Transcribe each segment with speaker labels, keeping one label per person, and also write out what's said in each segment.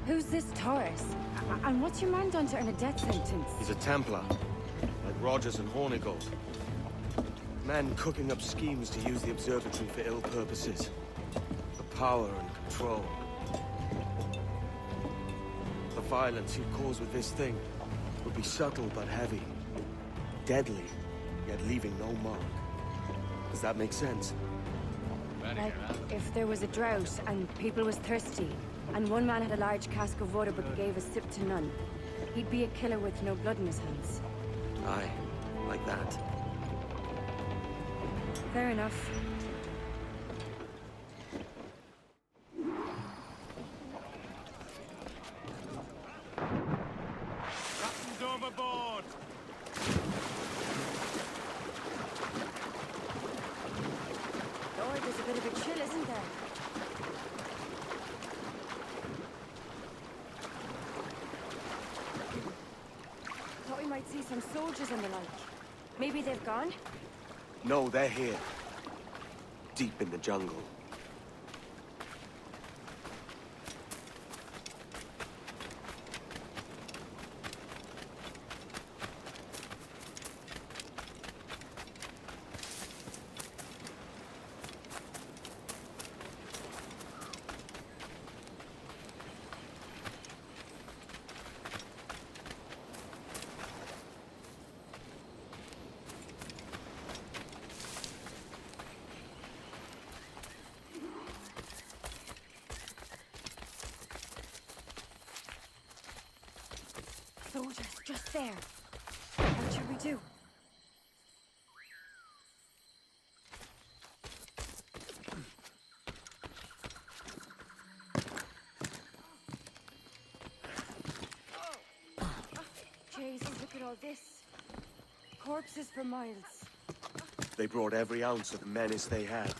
Speaker 1: Who's this Taurus? And what's your man done to earn a death sentence?
Speaker 2: He's a Templar, like Rogers and Hornigold. Man cooking up schemes to use the observatory for ill purposes. For power and control. The violence he'd cause with this thing would be subtle but heavy. Deadly, yet leaving no mark. Does that make sense?
Speaker 1: Like, if there was a drought and people was thirsty, and one man had a large cask of water but gave a sip to none, he'd be a killer with no blood in his hands.
Speaker 2: Aye, like that.
Speaker 1: Fair enough.
Speaker 3: Captain's overboard!
Speaker 1: Lord, there's a bit of a chill, isn't there? Thought we might see some soldiers and the like. Maybe they've gone?
Speaker 2: No, they're here. Deep in the jungle.
Speaker 1: Soldiers, just there. What should we do? Jesus, look at all this. Corpses for miles.
Speaker 2: They brought every ounce of the menace they had.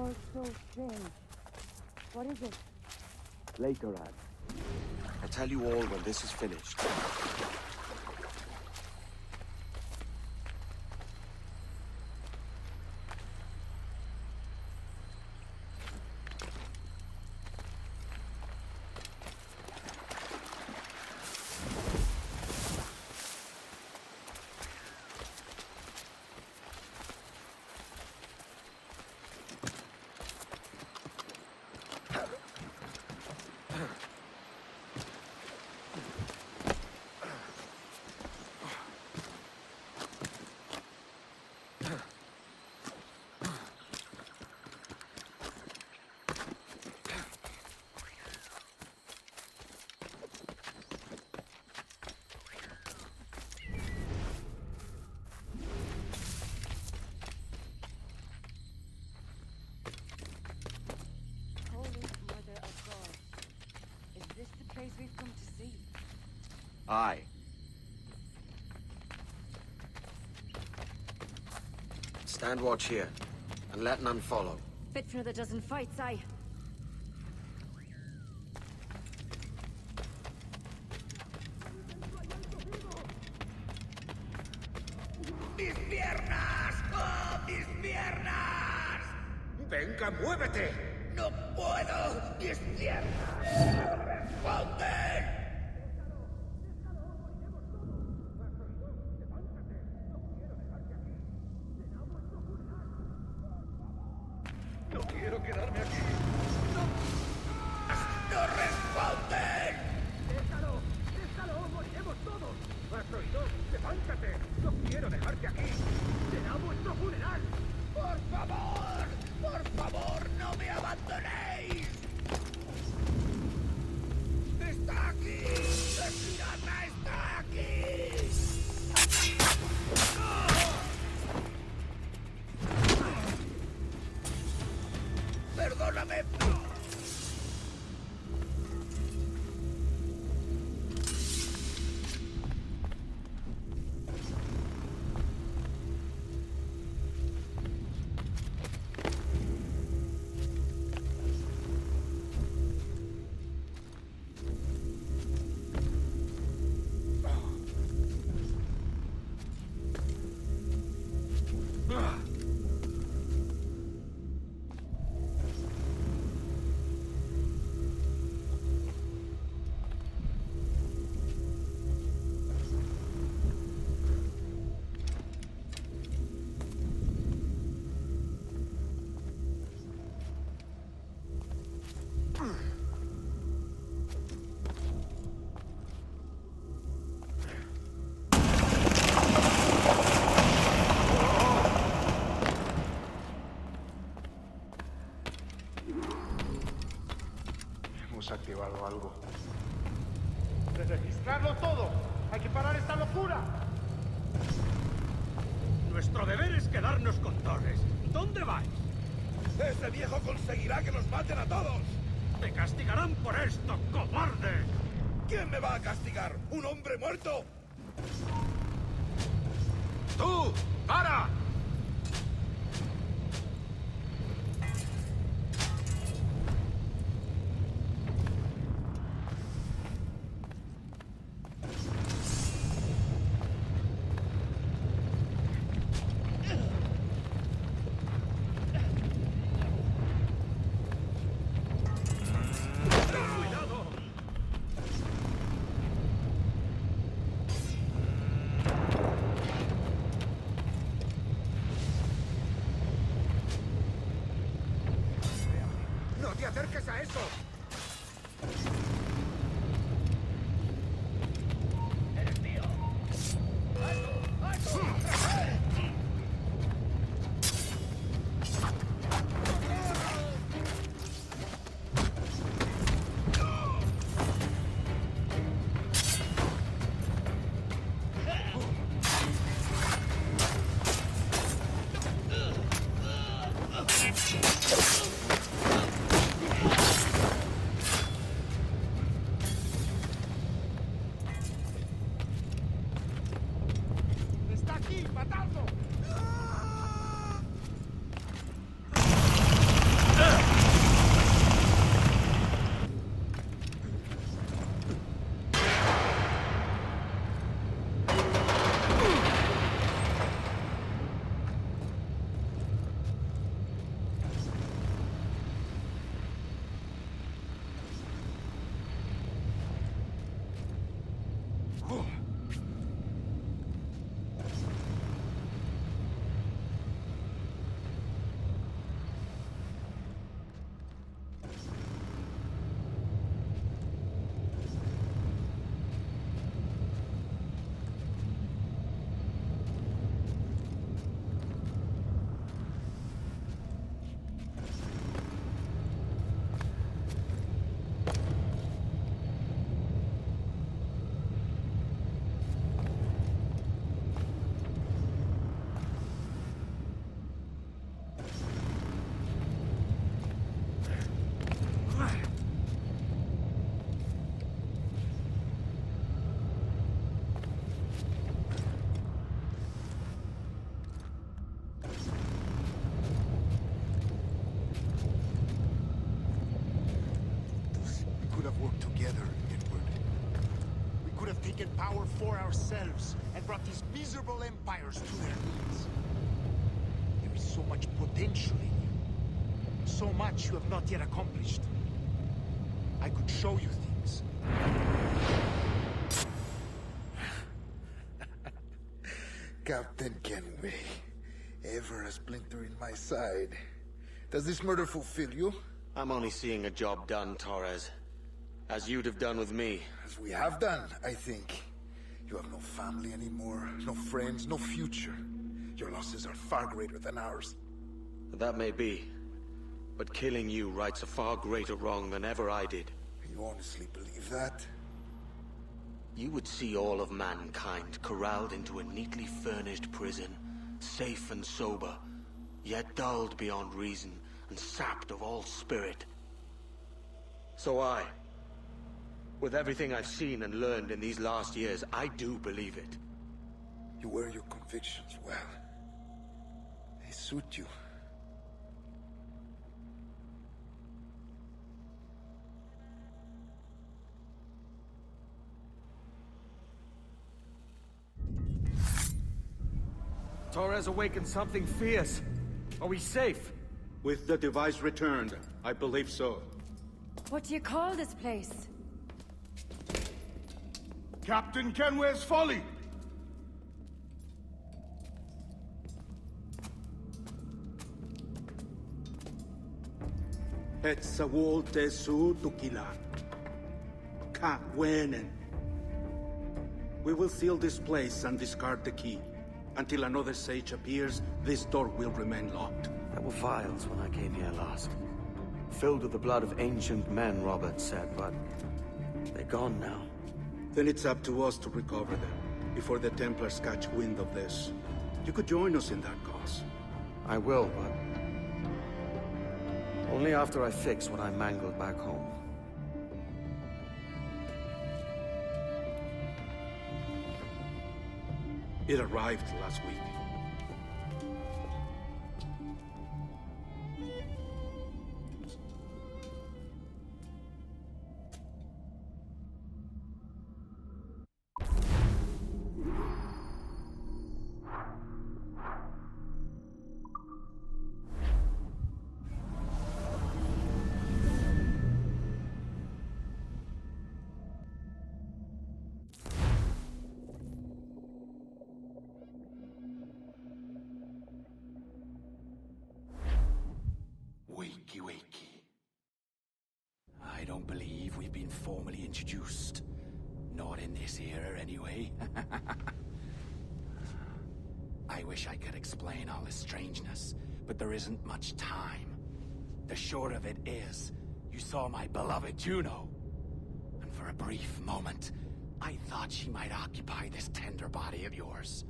Speaker 1: all so strange. What is it?
Speaker 2: Later, Anne. I'll tell you all when this is finished.
Speaker 1: We've come to see.
Speaker 2: Aye. Stand watch here, and let none follow.
Speaker 1: Fit for another dozen fights, aye.
Speaker 4: ¡Mis piernas! ¡Oh, mis piernas!
Speaker 3: ¡Venga, muévete!
Speaker 4: ¡No puedo! ¡Mis piernas! ¡Responden!
Speaker 3: ¡No quiero quedarme aquí!
Speaker 4: ¡No responden!
Speaker 3: ¡Déjalo! ¡Déjalo! ¡Moriremos todos! ¡Has oído! ¡Levántate! ¡No quiero dejarte aquí! ¡Será vuestro funeral!
Speaker 4: ¡Por favor! ¡Por favor, no me abandonéis! ¡Está aquí! ¡La pirata está aquí! ¡Perdóname!
Speaker 5: Hemos activado algo.
Speaker 3: ¡Registrarlo todo! ¡Hay que parar esta locura! Nuestro deber es quedarnos con Torres. ¿Dónde vais?
Speaker 4: ¡Ese viejo conseguirá que nos maten a todos!
Speaker 3: ¡Te castigarán por esto, cobarde!
Speaker 4: ¿Quién me va a castigar? ¿Un hombre muerto?
Speaker 3: ¡Tú! ¡Para!
Speaker 4: ¡No te acerques a eso! ¡Eres mío! ¡Alto! ¡Alto!
Speaker 5: work together, Edward. We could have taken power for ourselves and brought these miserable empires to their knees. There is so much potential in you. So much you have not yet accomplished. I could show you things.
Speaker 6: Captain Kenway, ever a splinter in my side. Does this murder fulfill you?
Speaker 2: I'm only seeing a job done, Torres. As you'd have done with me.
Speaker 6: As we have done, I think. You have no family anymore, no friends, no future. Your losses are far greater than ours.
Speaker 2: That may be. But killing you rights a far greater wrong than ever I did.
Speaker 6: You honestly believe that?
Speaker 2: You would see all of mankind corralled into a neatly furnished prison, safe and sober, yet dulled beyond reason and sapped of all spirit. So with everything I've seen and learned in these last years, I do believe it.
Speaker 6: You wear your convictions well. They suit you.
Speaker 2: Torres awakened something fierce. Are we safe?
Speaker 7: With the device returned, I believe so.
Speaker 1: What do you call this place?
Speaker 3: Captain Kenway's Folly!
Speaker 7: Etsawol tesu tukila. Ka wenen. We will seal this place and discard the key. Until another sage appears, this door will remain locked.
Speaker 2: There were vials when I came here last. Filled with the blood of ancient men, Robert said, but they're gone now.
Speaker 7: Then it's up to us to recover them, before the Templars catch wind of this. You could join us in that cause.
Speaker 2: I will, but only after I fix what I mangled back home.
Speaker 7: It arrived last week.
Speaker 5: Wakey, wakey. I don't believe we've been formally introduced. Not in this era, anyway. I wish I could explain all this strangeness, but there isn't much time. The short of it is, you saw my beloved Juno. And for a brief moment, I thought she might occupy this tender body of yours.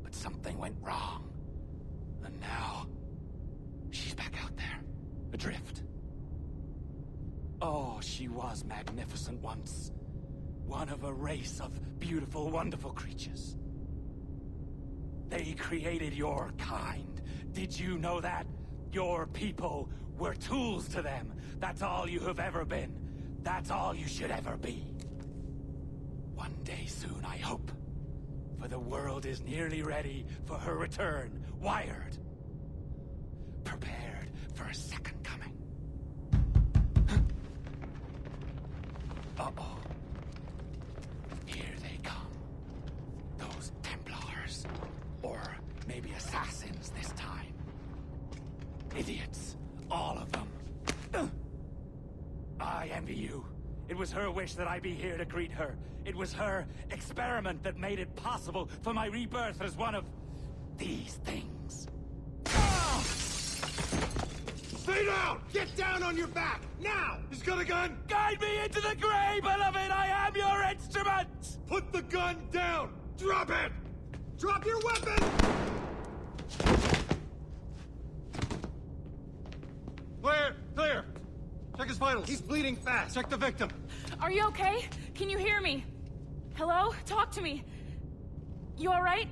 Speaker 5: But something went wrong. And now, she's back out there, adrift. Oh, she was magnificent once. One of a race of beautiful, wonderful creatures. They created your kind. Did you know that? Your people were tools to them. That's all you have ever been. That's all you should ever be. One day soon, I hope. For the world is nearly ready for her return. Wired. Prepared for a second coming. Uh-oh. Here they come. Those Templars. Or maybe assassins this time. Idiots. All of them. I envy you. It was her wish that I be here to greet her. It was her experiment that made it possible for my rebirth as one of these things. Ah!
Speaker 3: Stay down! Get down on your back! Now! He's got a gun!
Speaker 5: Guide me into the grave, beloved! I am your instrument!
Speaker 3: Put the gun down! Drop it! Drop your weapon! Clear! Clear! Check his vitals. He's bleeding fast. Check the victim.
Speaker 8: Are you okay? Can you hear me? Hello? Talk to me. You alright?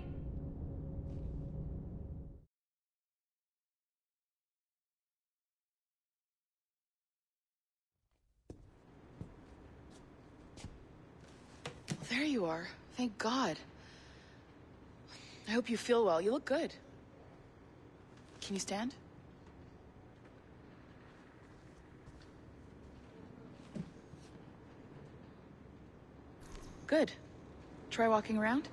Speaker 8: there you are. Thank God. I hope you feel well. You look good. Can you stand? Good. Try walking around.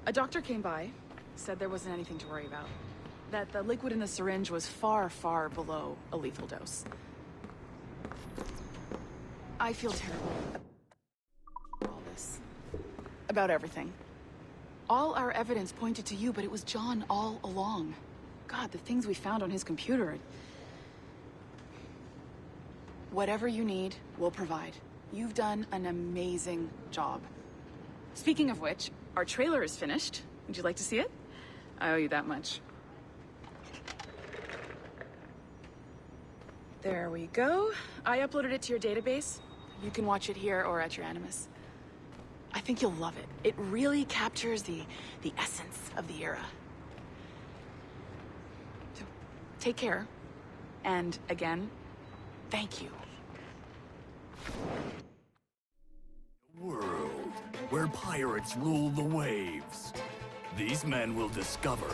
Speaker 8: A doctor came by, said there wasn't anything to worry about. That the liquid in the syringe was far, far below a lethal dose. I feel terrible about all this. About everything. All our evidence pointed to you, but it was John all along. God, the things we found on his computer. Whatever you need, we'll provide. You've done an amazing job. Speaking of which, our trailer is finished. Would you like to see it? I owe you that much. There we go. I uploaded it to your database. You can watch it here or at your Animus. I think you'll love it. It really captures the essence of the era. So, take care. And again, thank you.
Speaker 9: World where pirates rule the waves. These men will discover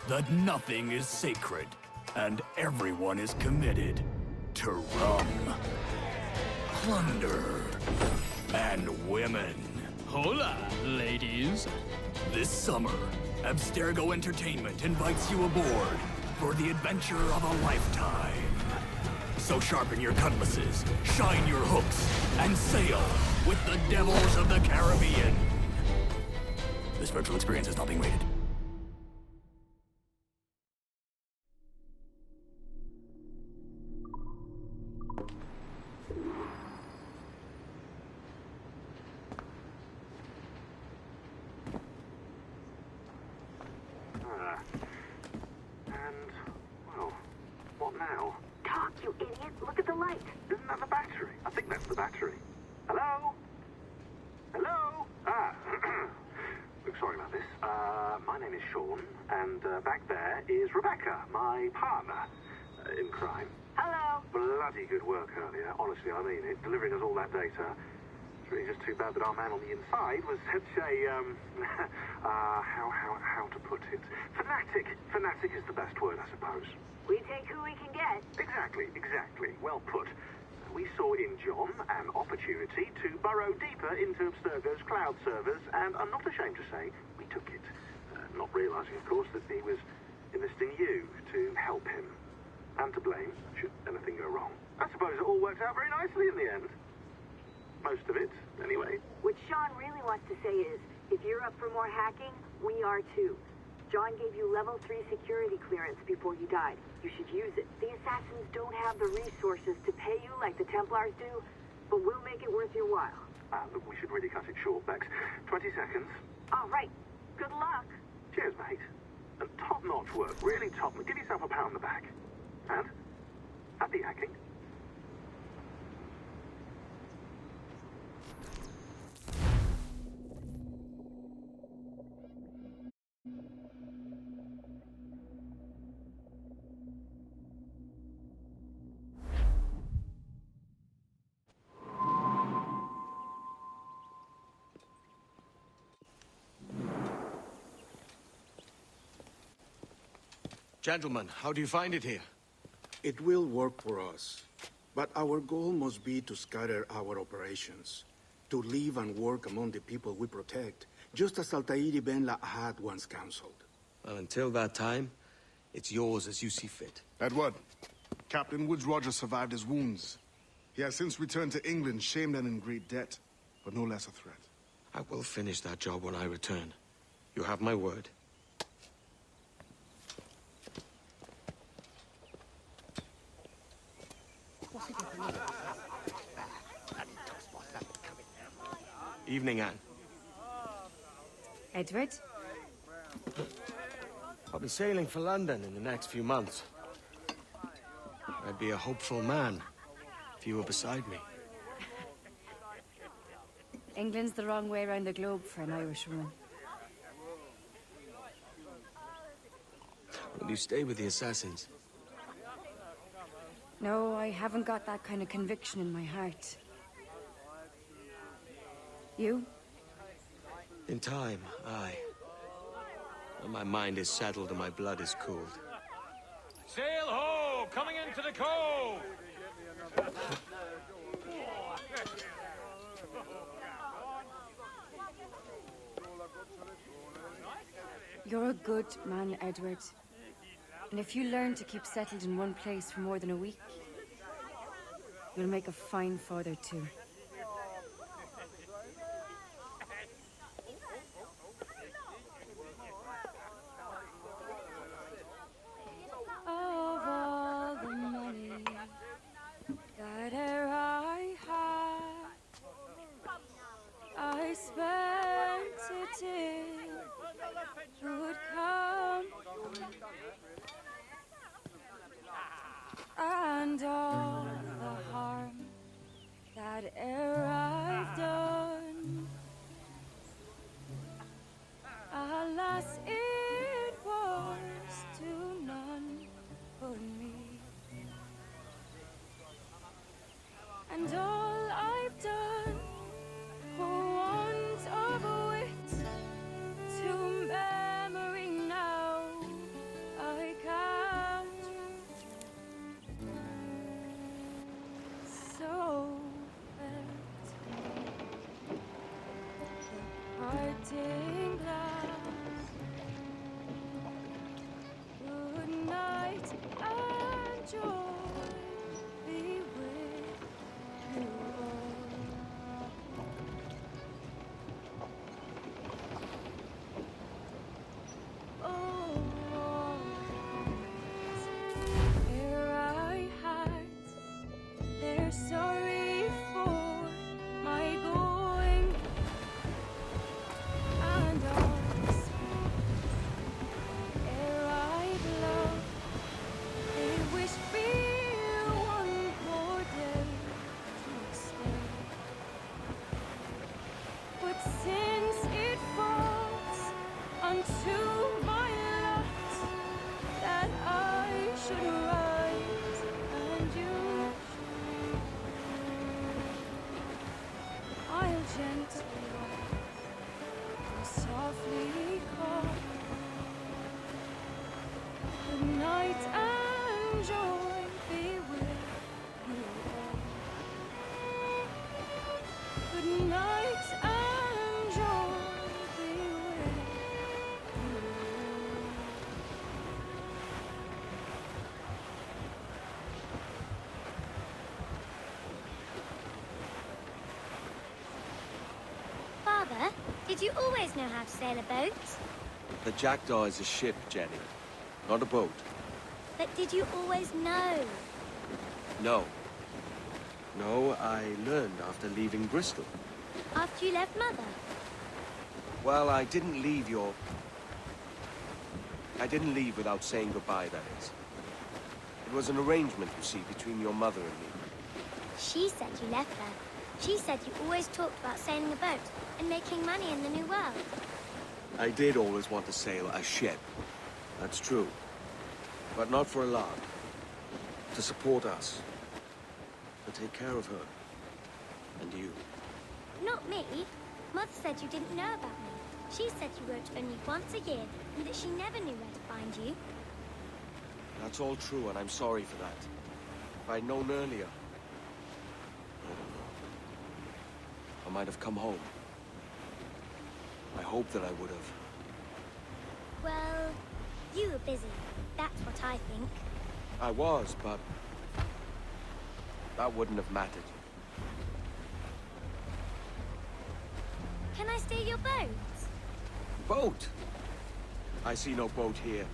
Speaker 9: that nothing is sacred and everyone is committed to rum, plunder, and women.
Speaker 10: Hola, ladies.
Speaker 9: This summer, Abstergo Entertainment invites you aboard for the adventure of a lifetime. So sharpen your cutlasses, shine your hooks, and sail with the devils of the Caribbean. This virtual experience is not being rated.
Speaker 3: Well, what now?
Speaker 11: Talk, you idiot! Look at the light!
Speaker 3: Isn't that the battery? I think that's the battery. Hello? Hello? Look, sorry about this. My name is Sean, and back there is Rebecca, my partner in crime.
Speaker 11: Hello!
Speaker 3: Bloody good work earlier. Honestly, I mean it. Delivering us all that data. It's really just too bad that our man on the inside was such a, how to put it? Fanatic. Fanatic is the best word, I suppose.
Speaker 11: We take who we can get.
Speaker 3: Exactly. Well put. We saw in John an opportunity to burrow deeper into Abstergo's cloud servers, and I'm not ashamed to say we took it. Not realizing, of course, that he was enlisting you to help him. And to blame, should anything go wrong. I suppose it all worked out very nicely in the end. Most of it, anyway.
Speaker 11: What Sean really wants to say is, if you're up for more hacking, we are too. John gave you level 3 security clearance before you died. You should use it. The assassins don't have the resources to pay you like the Templars do, but we'll make it worth your while.
Speaker 3: Look, we should really cut it short, Bex. 20 seconds.
Speaker 11: All right. Good luck.
Speaker 3: Cheers, mate. And top-notch work. Really top. Give yourself a pat on the back. And happy hacking.
Speaker 2: Gentlemen, how do you find it here?
Speaker 7: It will work for us. But our goal must be to scatter our operations. To live and work among the people we protect, just as Altair Ben Lahad once counseled.
Speaker 2: Well, until that time, it's yours as you see fit.
Speaker 6: Edward, Captain Woods Rogers survived his wounds. He has since returned to England, shamed and in great debt, but no less a threat.
Speaker 2: I will finish that job when I return. You have my word. Evening, Anne.
Speaker 1: Edward?
Speaker 2: I'll be sailing for London in the next few months. I'd be a hopeful man if you were beside me.
Speaker 1: England's the wrong way around the globe for an Irish woman.
Speaker 2: Will you stay with the assassins?
Speaker 1: No, I haven't got that kind of conviction in my heart. You?
Speaker 2: In time, aye. When my mind is settled and my blood is cooled.
Speaker 10: Sail ho! Coming into the cove!
Speaker 1: You're a good man, Edward. And if you learn to keep settled in one place for more than a week, you'll make a fine father too. Of all the money that e'er I had, I spent it in good company, and all the harm that e'er I've done, alas, it was to none but me. And all I've done for want of wit, to memory now I count. So felt the parting glass. Good night and joy be with you all. Oh, ere I had, they're sorry for my going, and all the sweet ere I'd loved, they wish me one more day to stay. But since it falls unto my lot that I should rise and you should, I'll gently rise and softly call. Good night and joy be with you all. Good night and joy be with you all.
Speaker 12: Father, did you always know how to sail a boat?
Speaker 2: The Jackdaw is a ship, Jenny, not a boat.
Speaker 12: But did you always know?
Speaker 2: No. No, I learned after leaving Bristol.
Speaker 12: After you left Mother?
Speaker 2: Well, I didn't leave without saying goodbye, that is. It was an arrangement, you see, between your mother and me.
Speaker 12: She said you left her. She said you always talked about sailing a boat and making money in the New World.
Speaker 2: I did always want to sail a ship. That's true. But not for a lark. To support us. To take care of her. And you.
Speaker 12: Not me. Mother said you didn't know about me. She said you wrote only once a year and that she never knew where to find you.
Speaker 2: That's all true, and I'm sorry for that. If I'd known earlier... I don't know. I might have come home. I hope that I would have.
Speaker 12: Well, you were busy. That's what I think.
Speaker 2: I was, but... that wouldn't have mattered.
Speaker 12: Can I steal your boat?
Speaker 2: Boat? I see no boat here.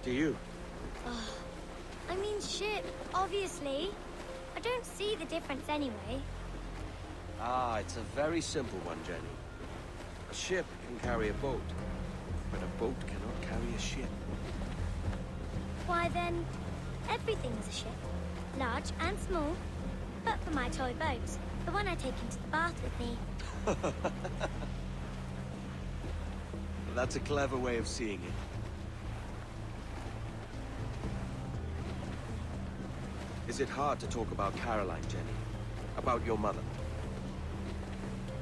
Speaker 2: Do you?
Speaker 12: Oh, I mean ship, obviously. I don't see the difference anyway.
Speaker 2: Ah, it's a very simple one, Jenny. A ship can carry a boat, but a boat cannot carry a ship.
Speaker 12: Why then, everything is a ship. Large and small. But for my toy boat, the one I take into the bath with me.
Speaker 2: That's a clever way of seeing it.
Speaker 13: Is it hard to talk about Caroline, Jenny? About your mother?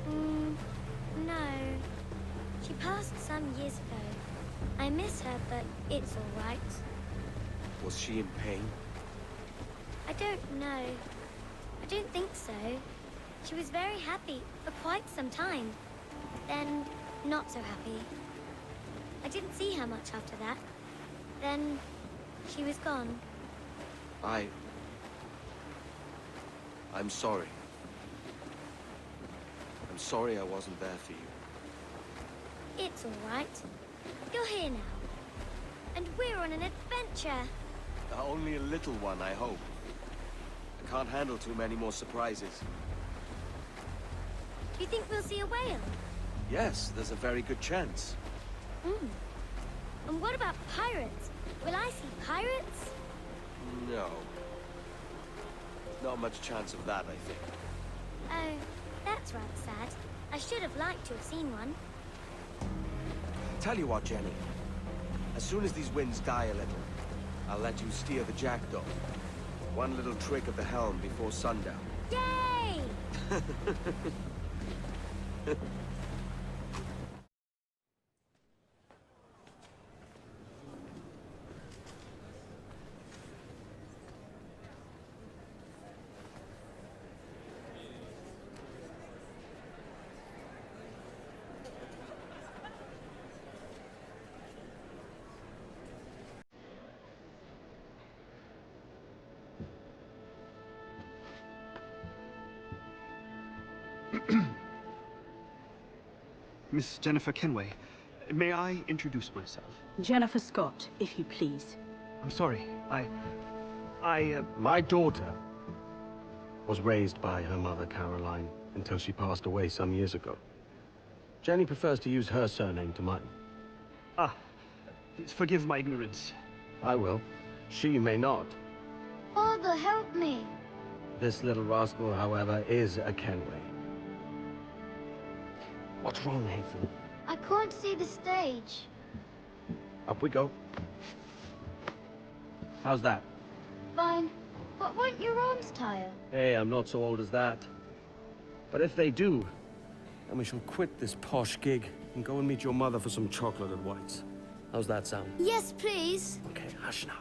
Speaker 12: No. She passed some years ago. I miss her, but it's all right.
Speaker 13: Was she in pain?
Speaker 12: I don't know. I don't think so. She was very happy for quite some time. Then, not so happy. I didn't see her much after that. Then, she was gone.
Speaker 13: I'm sorry. I'm sorry I wasn't there for you.
Speaker 12: It's all right. You're here now. And we're on an adventure.
Speaker 13: Only a little one, I hope. I can't handle too many more surprises.
Speaker 12: Do you think we'll see a whale?
Speaker 13: Yes, there's a very good chance.
Speaker 12: And what about pirates? Will I see pirates?
Speaker 13: No. Not much chance of that, I think.
Speaker 12: Oh, that's rather sad. I should have liked to have seen one.
Speaker 13: Tell you what, Jenny. As soon as these winds die a little, I'll let you steer the jackdaw. One little trick of the helm before sundown.
Speaker 12: Yay!
Speaker 14: Miss Jennifer Kenway, may I introduce myself?
Speaker 15: Jennifer Scott, if you please.
Speaker 14: I'm sorry, my daughter was raised by her mother, Caroline, until she passed away some years ago. Jenny prefers to use her surname to mine. Forgive my ignorance. I will. She may not.
Speaker 12: Father, help me.
Speaker 14: This little rascal, however, is a Kenway. What's wrong, Haytham?
Speaker 12: I can't see the stage.
Speaker 14: Up we go. How's that?
Speaker 12: Fine. But won't your arms tire?
Speaker 14: Hey, I'm not so old as that. But if they do, then we shall quit this posh gig and go and meet your mother for some chocolate at White's. How's that sound?
Speaker 12: Yes, please.
Speaker 14: Okay, hush now.